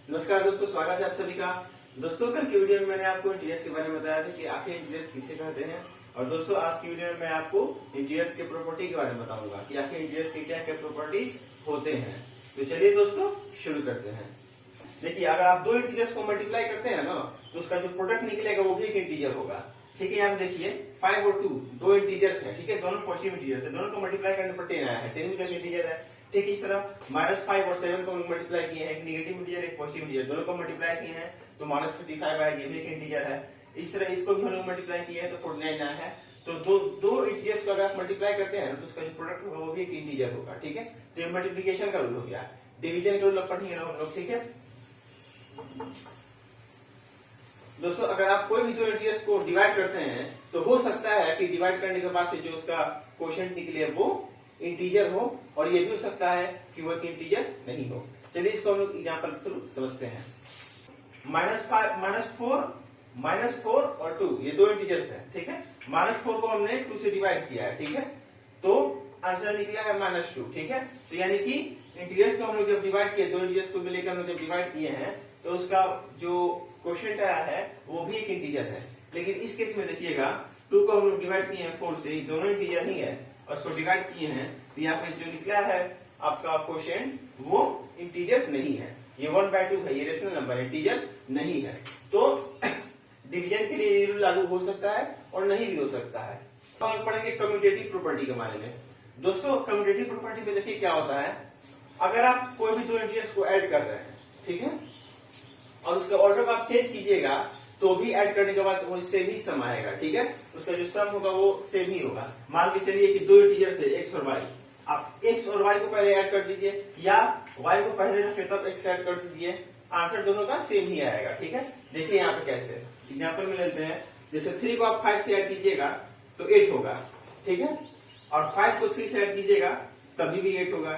नमस्कार दोस्तों, स्वागत है आप सभी का। दोस्तों, कल की वीडियो में मैंने आपको इंटीजर्स के बारे में बताया था कि आखिर इंटीजर्स किसे कहते हैं। और दोस्तों, आज की वीडियो में मैं आपको इंटीजर्स के प्रॉपर्टी के बारे में बताऊंगा कि आखिर इंटीजर्स के क्या क्या प्रॉपर्टीज होते हैं। तो चलिए दोस्तों, शुरू करते हैं। देखिए, अगर आप दो इंटीजर्स को मल्टीप्लाई करते हैं ना, तो उसका जो प्रोडक्ट निकलेगा वो भी एक इंटीजर होगा। ठीक है, यहाँ देखिए 5 और 2 दो इंटीजर्स हैं। ठीक है, दोनों पॉजिटिव इंटीजर्स है, दोनों को मल्टीप्लाई करने पर 10 आया है, 10 भी एक इंटीजर है। ठीक इस तरह -5 और 7 को मल्टीप्लाई किए हैं, एक नेगेटिव इंटीजर एक पॉजिटिव इंटीजर, दोनों को मल्टीप्लाई किए हैं तो -35 आया, ये भी एक इंटीजर है। इस तरह इसको भी हम लोग मल्टीप्लाई किए हैं तो 49 आया है। तो दो इंटीजर्स को अगर आप मल्टीप्लाई करते हैं तो उसका जो प्रोडक्ट होगा वो भी एक इंटीजर होगा। ठीक है, तो ये मल्टीप्लिकेशन का रूल हो गया। डिवीजन का रूल पढ़ेंगे हम लोग। ठीक है दोस्तों, अगर आप कोई भी दो इंटीजर्स को डिवाइड करते हैं तो हो सकता है कि डिवाइड करने के बाद से जो उसका क्वोशिएंट निकले वो इंटीजर हो, और ये भी हो सकता है कि वो एक इंटीजर नहीं हो। चलिए इसको हम लोग एग्जांपल के थ्रू समझते हैं। -4 और 2 ये दो इंटीजर्स हैं। ठीक है, -4 को हमने 2 से डिवाइड किया है। ठीक है, तो आंसर निकला है -2। ठीक है, तो यानी कि इंटीजर्स को हम लोग जब डिवाइड किए, दो इंटीजर्स को मिलकर हम लोग जब डिवाइड किए हैं तो उसका जो क्वोशिएंट आया है वो भी एक इंटीजर है। लेकिन इस केस में देखिएगा 2 को हम लोग डिवाइड किए हैं 4 से, दोनों इंटीजर ही है, और उसको डिवाइड किए हैं तो यहाँ पे जो निकला है आपका क्वोशिएंट वो इंटीजर नहीं है। ये 1/2 है, ये रेशनल नंबर इंटीजर नहीं है। तो डिवीजन के लिए ये रूल लागू हो सकता है और नहीं भी हो सकता है। तो हम पढ़ेंगे कम्यूटेटिव प्रॉपर्टी के बारे में। दोस्तों, कम्यूटेटिव प्रॉपर्टी में देखिए क्या होता है। अगर आप कोई भी दो इंटीजर्स को ऐड कर रहे हैं, ठीक है, और उसका ऑर्डर आप चेंज कीजिएगा तो भी ऐड करने के बाद वो सेम ही सम आएगा। ठीक है, उसका जो सम होगा वो सेम ही होगा। मान के चलिए कि दो इंटीजर्स है x और y, आप x और y को पहले ऐड कर दीजिए या y को पहले रखे तब x ऐड कर दीजिए, आंसर दोनों का सेम ही आएगा। ठीक है, देखिए यहाँ पे कैसे एग्जाम्पल में लेते हैं। जैसे 3 को आप 5 से ऐड कीजिएगा तो 8 होगा। ठीक है, और 5 को 3 से ऐड कीजिएगा तभी भी 8 होगा।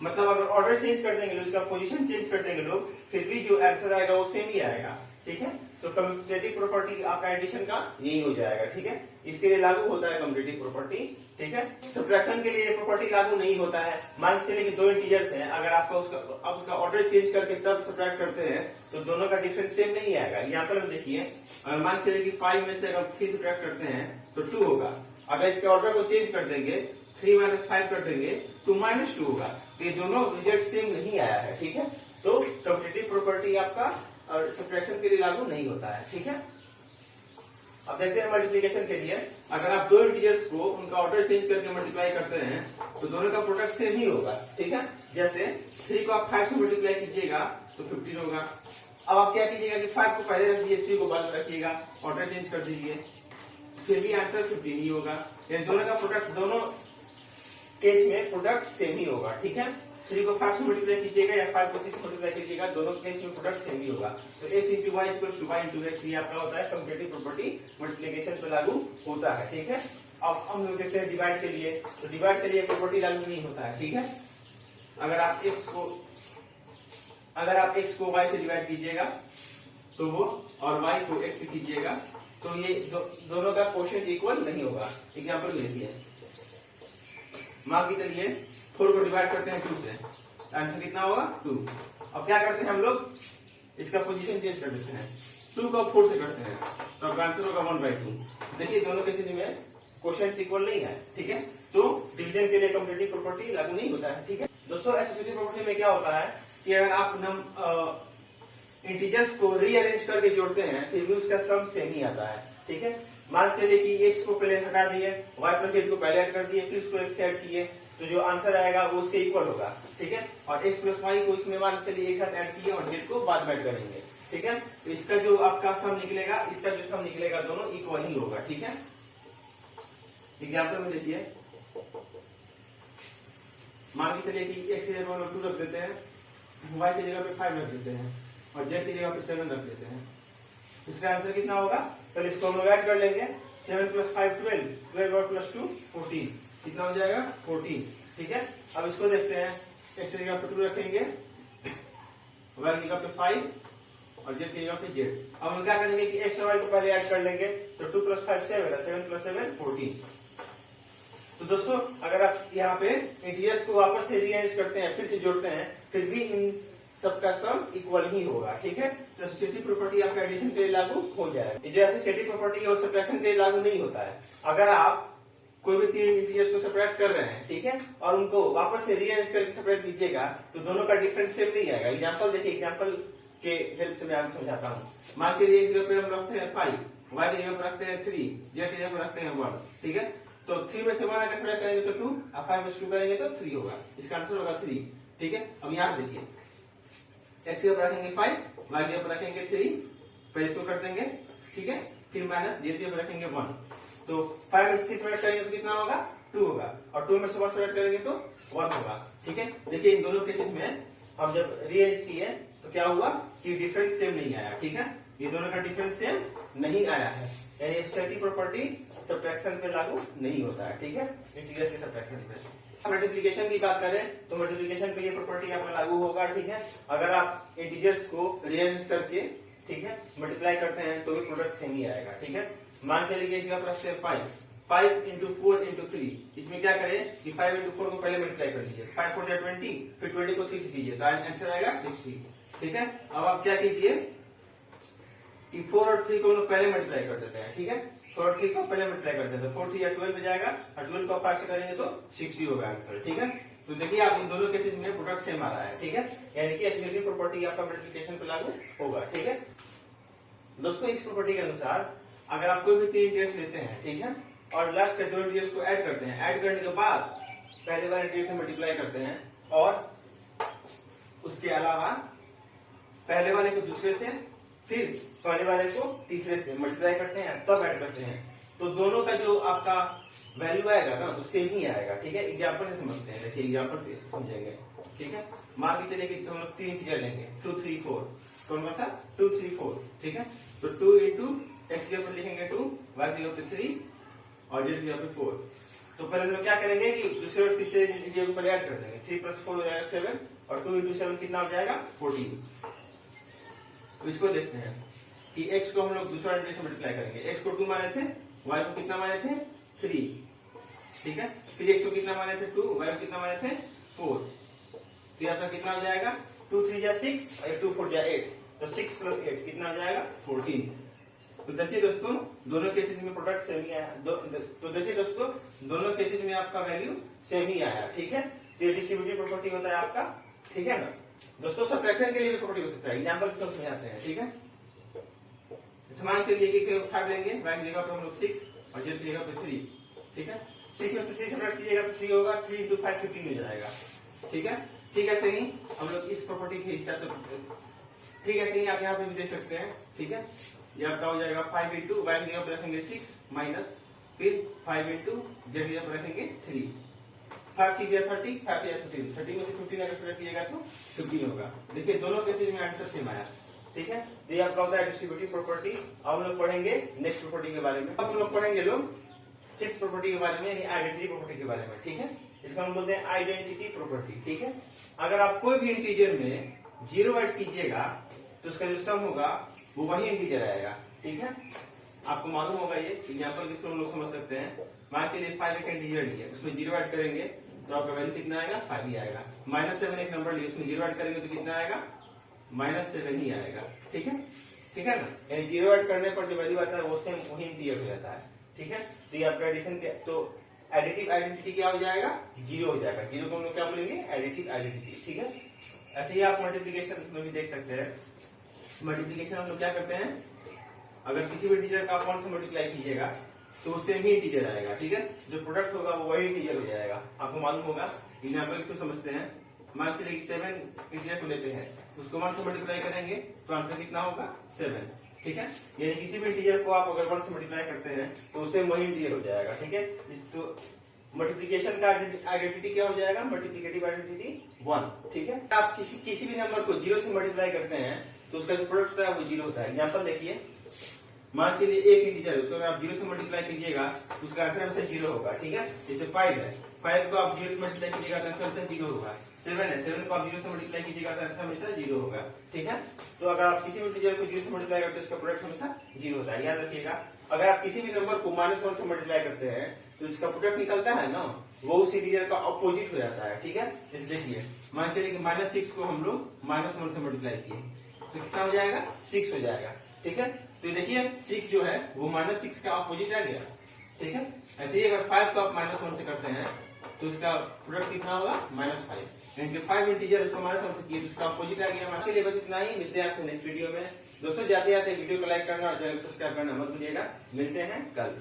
मतलब अगर ऑर्डर चेंज कर देंगे, उसका पोजीशन चेंज कर देंगे लोग, फिर भी जो आंसर आएगा वो सेम ही आएगा। ठीक है, तो कम्यूटेटिव प्रॉपर्टी आपका एडिशन का यही हो जाएगा। ठीक है, इसके लिए लागू होता है कम्यूटेटिव प्रॉपर्टी। ठीक है, सब्ट्रैक्शन के लिए ये प्रॉपर्टी लागू नहीं होता है। मान के चलिए कि दो इंटीजर्स हैं, अगर आपका उसका ऑर्डर चेंज करके तब सब्ट्रैक्ट करते हैं तो दोनों का डिफरेंस सेम नहीं आएगा। यहाँ पर देखिए, अगर मान के चलिए कि 5 में से अगर 3 सब्ट्रैक्ट करते हैं तो 2 होगा। अगर इसके ऑर्डर को चेंज कर देंगे, 3 - 5 कर देंगे तो -2 होगा। तो ये दोनों रिजल्ट सेम नहीं आया है। ठीक है, तो कम्यूटेटिव प्रॉपर्टी आपका और सब्ट्रैक्शन के लिए लागू नहीं होता है। ठीक है, अब देखते हैं मल्टीप्लिकेशन के लिए। अगर आप दो इंटीजर्स को उनका ऑर्डर चेंज करके मल्टीप्लाई करते हैं तो दोनों का प्रोडक्ट सेम ही होगा। ठीक है, जैसे 3 को आप 5 से मल्टीप्लाई कीजिएगा तो 15 होगा। अब आप क्या कीजिएगा कि 5 को पहले रख दीजिए, 3 को बाद में रखिएगा, ऑर्डर चेंज कर दीजिए, फिर भी आंसर 15 ही होगा। यानी दोनों का प्रोडक्ट, दोनों केस में प्रोडक्ट सेम ही होगा। ठीक है, 3 को 5 से मल्टीप्लाई कीजिएगा या 5 को 6 से मल्टीप्लाई कीजिएगा, दोनों केस में प्रोडक्ट सेम ही होगा। तो x × y = y × x, ये आपका होता है कम्यूटेटिव प्रॉपर्टी, मल्टीप्लिकेशन पे लागू होता है। ठीक है, अब हम लोग देखते हैं डिवाइड के लिए। तो डिवाइड के लिए प्रॉपर्टी लागू नहीं होता है। ठीक है, अगर आप x को y से डिवाइड कीजिएगा तो वो, और y को x से कीजिएगा तो ये दोनों का क्वोशिएंट इक्वल नहीं होगा। एग्जाम्पल में देखिए, मान के चलिए 4 को डिवाइड करते हैं 2 से, आंसर कितना होगा 2। अब क्या करते हैं हम लोग, इसका पोजीशन चेंज कर देते हैं, 2 को 4 से करते हैं तो आपका आंसर होगा 1/2। देखिए दोनों केसेस में क्वोशिएंट इक्वल नहीं है। ठीक है, तो डिवीजन के लिए कम्यूटेटिव प्रॉपर्टी लागू नहीं होता है। ठीक है दोस्तों, एसोसिएटिव प्रॉपर्टी में क्या होता है कि अगर आप इंटीजर्स को रीअरेंज करके जोड़ते हैं फिर भी उसका सम सेम ही आता है। ठीक है, मान चलिए कि x को पहले हटा दिए, y + 8 को पहले ऐड कर दिए, फिर उसको x से ऐड किए, तो जो आंसर आएगा वो उसके इक्वल होगा। ठीक है, और x + y को इसमें मान चलिए एक साथ ऐड किए और z को बाद में ऐड करेंगे। ठीक है, तो इसका जो आपका सम निकलेगा, इसका जो सम निकलेगा, दोनों इक्वल ही होगा। ठीक है, एग्जाम्पल में देखिए, मान के चलिए कि x की जगह पर 2 रख देते हैं, y की जगह पे 5 रख देते हैं और z की जगह पे 7 रख देते हैं। इसका आंसर कितना होगा, पहले इसको हम लोग ऐड कर लेंगे। 7 + 5 12, 12 और +2 14, कितना हो जाएगा 14। ठीक है, अब इसको देखते हैं, x की जगह पे 2 रखेंगे, y की जगह पे 5 और z की जगह पे z। अब हम क्या करेंगे कि x और y को पहले ऐड कर लेंगे, तो 2 + 5 7 है, 7 + 7 14। तो दोस्तों, अगर आप यहाँ पे इंटीजर्स को वापस से रीअरेंज करते हैं, फिर से जोड़ते हैं, फिर भी इन सबका सम इक्वल ही होगा, ठीक है। तो एसोसिएटिव प्रॉपर्टी आपका एडिशन के लिए लागू हो जाएगा। जो एसोसिएटिव प्रॉपर्टी है वो सब्ट्रैक्शन के लिए लागू नहीं होता है। अगर आप कोई भी तीन इंटीजर्स को सेपरेट कर रहे हैं, ठीक है, और उनको वापस से रीअरेंज करके सेपरेट कीजिएगा तो दोनों का डिफरेंस सेम नहीं आएगा। एग्जांपल देखिए, एग्जांपल के हेल्प से मैं आपको समझाता हूँ। मान के लिए इस जगह पे हम रखते हैं 5, y की जगह पे रखते हैं 3, z की जगह पे रखते हैं 1, ठीक है। तो 3 में से 1 अगर सेपरेट करेंगे तो 2, और 5 में से 2 करेंगे तो 3 होगा। इसका आंसर होगा 3, ठीक है। अब यहाँ देखिए, x की जगह पे रखेंगे 5, y की जगह पे रखेंगे 3, फिर इसको कर देंगे, ठीक है, फिर माइनस z की जगह पे रखेंगे 1। तो 5 में से 3 सेपरेट करेंगे तो कितना होगा, 2 होगा, और 2 में से 1 सेपरेट करेंगे तो 1 होगा, ठीक है। देखिए इन दोनों केसेस में हम जब रीअरेंज किए तो क्या हुआ कि डिफरेंस सेम नहीं आया, ठीक है। ये दोनों का डिफरेंस सेम नहीं आया है, यानी एसोसिएटिव प्रॉपर्टी सब्ट्रैक्शन पे लागू नहीं होता है, ठीक है, इंटीजर के सब्ट्रैक्शन पे। मल्टीप्लिकेशन की बात करें तो मल्टीप्लिकेशन पे ये प्रॉपर्टी आपका लागू होगा, ठीक है। अगर आप इंटीजर्स को रीअरेंज करके, ठीक है, मल्टीप्लाई करते हैं तो भी प्रोडक्ट सेम ही आएगा, ठीक है। मान के लिए इसका प्लस 5 इंटू 4 इंटू 3, इसमें क्या करें कि 5 इंटू 4 को पहले मल्टीप्लाई कर दीजिए, 5 4 20, फिर 20 को 3 से कीजिए तो आंसर आएगा 60, ठीक है। अब आप क्या कीजिए कि 4 और 3 को हम लोग पहले मल्टीप्लाई कर देते हैं, ठीक है। 4 और 3 को पहले मल्टीप्लाई कर देते हैं, 4 3 या 12 हो जाएगा, और 12 को 5 से करेंगे तो 60 होगा आंसर, ठीक है। तो देखिए आप इन दोनों केसेस में प्रोडक्ट सेम आ रहा है, ठीक है, यानी कि एसोसिएटिव प्रॉपर्टी आपका मल्टीप्लिकेशन पे लागू होगा, ठीक है। दोस्तों इस प्रॉपर्टी के अनुसार अगर आप कोई भी 3 इंटीजर्स लेते हैं, ठीक है, और लास्ट के 2 इंटीजर्स को ऐड करते हैं, ऐड करने के बाद पहले वाले इंटीजर से मल्टीप्लाई करते हैं, और उसके अलावा पहले वाले को दूसरे से, फिर पहले वाले को तीसरे से मल्टीप्लाई करते हैं, तब ऐड करते हैं, तो दोनों का जो आपका वैल्यू आएगा ना वो सेम ही आएगा, ठीक है। एग्जाम्पल से समझते हैं, देखिए एग्जाम्पल से समझेंगे, ठीक है। मान के चलिए कि हम लोग 3 इंटीजर लेंगे, 2 3 4, कौन सा 2 3 4, ठीक है। तो 2 इंटू एक्स के ऊपर लिखेंगे 2, वाई के ऊपर 3, और जेड के ऊपर 4। तो पहले हम लोग क्या करेंगे कि दूसरे और तीसरे इंटीजर को पहले ऐड कर देंगे, 3 + 4 हो जाएगा 7, और 2 इंटू 7 कितना हो जाएगा 14। तो इसको देखते हैं कि x को हम लोग दूसरा इंटीजर से मल्टीप्लाई करेंगे, x को 2 माने थे, y को कितना माने थे 3, ठीक है। फिर x को कितना माने थे 2, y को कितना माने थे 4, फिर आपका कितना हो जाएगा 2 3 जा 6 और 2 4 जा 8, तो 6 + 8 कितना हो जाएगा 14। तो देखिए दोस्तों दोनों केसेस में प्रोडक्ट सेम ही आया, तो देखिए दोस्तों दोनों केसेस में आपका वैल्यू सेम ही आया, ठीक है। तो ये डिस्ट्रीब्यूटिव प्रॉपर्टी होता है आपका, ठीक है ना। दोस्तों सब्ट्रैक्शन के लिए भी प्रॉपर्टी हो सकता है, एग्जांपल के साथ समझाते हैं, ठीक है। मान चलिए कि x की जगह 5 लेंगे, y की जगह पे हम लोग 6, और z की जगह पे 3, ठीक है। 6 में से 3 सब्ट्रैक्ट कीजिएगा तो 3 होगा, 3 इंटू 5 15 हो जाएगा, ठीक है। ठीक है सही, हम लोग इस प्रॉपर्टी के हिसाब से, ठीक है सही, आप यहाँ पे भी देख सकते हैं, ठीक है। ये आपका हो जाएगा 5 इंटू y की जगह पे रखेंगे 6 माइनस, फिर 5 इंटू z की जगह पे रखेंगे 3, 5 6 या 30, 5 या 15, 30 में से 15 अगर सब्ट्रैक्ट कीजिएगा तो 15 होगा। देखिए दोनों केसेस में आंसर सेम आया, ठीक है। तो ये आपका होता है डिस्ट्रीब्यूटिव प्रॉपर्टी। अब हम लोग पढ़ेंगे नेक्स्ट प्रॉपर्टी के बारे में। अब हम लोग पढ़ेंगे लोग फिफ्थ प्रॉपर्टी के बारे में, यानी आइडेंटिटी प्रॉपर्टी के बारे में, ठीक है। इसको हम बोलते हैं आइडेंटिटी प्रॉपर्टी, ठीक है। अगर आप कोई भी इंटीजर में 0 ऐड कीजिएगा तो उसका जो सम होगा वो वही इंटीजर आएगा, ठीक है। आपको मालूम होगा, ये एग्जाम्पल के थ्रू हम लोग समझ सकते हैं। मान चलिए 5 एक इंटीजर लिया, उसमें 0 ऐड करेंगे तो आपका वैल्यू कितना आएगा 5 ही आएगा। -7 एक नंबर लिया, उसमें 0 ऐड करेंगे तो कितना आएगा -7 ही आएगा, ठीक है, ठीक है ना। यानी 0 ऐड करने पर जो वैल्यू आता है वो सेम वही इंटीजर हो जाता है, ठीक है। तो ये आपका एडिशन तो एडिटिव आइडेंटिटी क्या हो जाएगा 0 हो जाएगा, 0 को हम लोग क्या बोलेंगे एडिटिव आइडेंटिटी, ठीक है। ऐसे ही आप मल्टीप्लिकेशन में भी देख सकते हैं। मल्टीप्लिकेशन हम लोग क्या करते हैं, अगर किसी भी इंटीजर का आप 1 से मल्टीप्लाई कीजिएगा तो सेम ही इंटीजर आएगा, ठीक है। जो प्रोडक्ट होगा वो वही इंटीजर हो जाएगा, आपको मालूम होगा। एग्जाम्पल क्यों समझते हैं, मान चलिए 7 इंटीजर को लेते हैं, उसको 1 से मल्टीप्लाई करेंगे तो आंसर कितना होगा 7, ठीक है। यानी किसी भी इंटीजर को आप अगर 1 से मल्टीप्लाई करते हैं तो उससे वही इंटीजर हो जाएगा, ठीक है। तो मल्टीप्लिकेशन का आइडेंटिटी क्या हो जाएगा, मल्टीप्लिकेटिव आइडेंटिटी 1, ठीक है। आप किसी भी नंबर को 0 से मल्टीप्लाई करते हैं तो उसका जो प्रोडक्ट होता है वो 0 होता है। एग्जाम्पल देखिए, मान के लिए एक इंटीजर है, उसको अगर आप 0 से मल्टीप्लाई कीजिएगा तो उसका आंसर हमेशा 0 होगा, ठीक है। जैसे 5 है, 5 को आप 0 से मल्टीप्लाई कीजिएगा तो आंसर हमेशा 0 होगा। 7 है, 7 को आप 0 से मल्टीप्लाई कीजिएगा तो आंसर हमेशा 0 होगा, ठीक है। तो अगर आप किसी भी इंटीजर को 0 से मल्टीप्लाई करते हैं उसका प्रोडक्ट हमेशा 0 होता है, याद रखिएगा। अगर आप किसी भी नंबर को -1 से मल्टीप्लाई करते हैं तो इसका प्रोडक्ट निकलता है ना, वो उस इंटीजर का अपोजिट हो जाता है, ठीक है। जैसे देखिए मान चलिए कि -6 को हम लोग -1 से मल्टीप्लाई किए तो कितना हो जाएगा 6 हो जाएगा। ठीक है, तो ये देखिए 6 जो है वो -6 का ऑपोजिट आ गया। ठीक है, ऐसे ही अगर 5 को आप -1 से करते हैं तो इसका प्रोडक्ट कितना होगा -5, यानी कि 5 इंटीजर उसको -1 से किए तो इसका ऑपोजिट आ गया। आज के लिए बस इतना ही, मिलते हैं आपसे नेक्स्ट वीडियो में। दोस्तों जाते जाते वीडियो को लाइक करना और चैनल को सब्सक्राइब करना मत भूलिएगा। मिलते हैं कल।